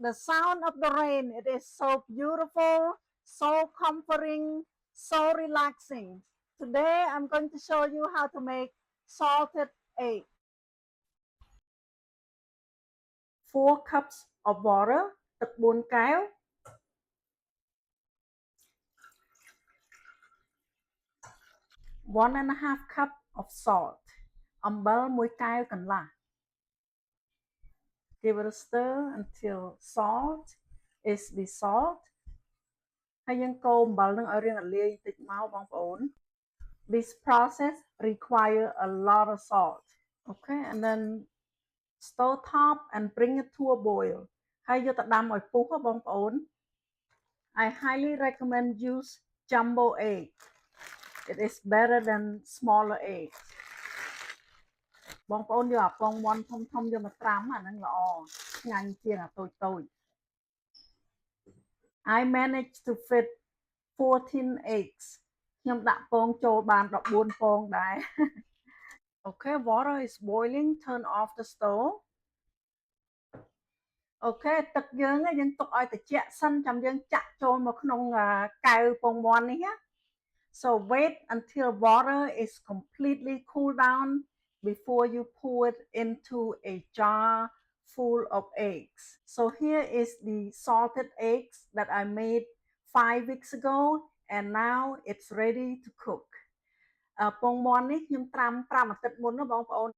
The sound of the rain, it is so beautiful, so comforting, so relaxing. Today I'm going to show you how to make salted egg. 4 cups of water, ទឹក4កែវ 1.5 cup of salt អំបិល1កែវកន្លះ Give it a stir until salt is dissolved ហើយយើងកូរអំបិលនឹងឲ្យរាងរលាយតិចមកបងប្អូន This process require a lot of salt. Okay, and then stir top and bring it to a boil. ហើយយកទៅដាំឲ្យពុះបងប្អូន I highly recommend use jumbo egg. It is better than smaller egg. បងប្អូនយកអាពងមាន់ធំៗយកមកត្រាំអាហ្នឹងល្អឆ្ងាញ់ជាងអាតូចៗ I managed to fit 14 eggs. ខ្ញុំដាក់ពងចូលបាន14ពងដែរ Okay, water is boiling. Turn off the stove. Okay, ទឹកយើងទុកឲ្យត្រជាក់សិនចាំយើងចាក់ចូលមកក្នុងកែវពងមាន់នេះណា So wait until water is completely cool down before you pour it into a jar full of eggs. So here is the salted eggs that I made 5 weeks ago and now it's ready to cook. ពងមាន់នេះខ្ញុំត្រាំ5អាទិត្យមុនណាបងប្អូន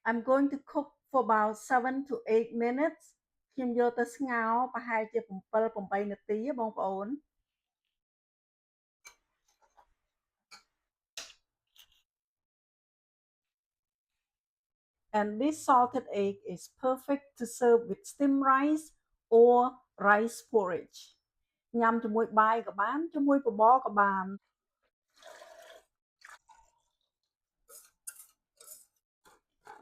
I'm going to cook for about 7 to 8 minutes ខ្ញុំយកទៅស្ងោរប្រហែលជា7-8នាទីបងប្អូន And this salted egg is perfect to serve with steamed rice or rice porridge ញ៉ាំជាមួយបាយក៏បានជាមួយបបរក៏បាន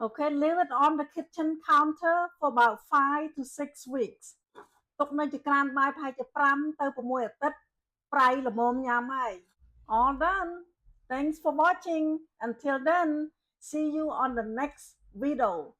Okay, leave it on the kitchen counter for about 5 to 6 weeks ទុកនៅចក្រានបាយប្រហែលជា5ទៅ6អាទិត្យប្រៃល្មមញ៉ាំហើយ All done. Thanks for watching. Until then, see you on the next video.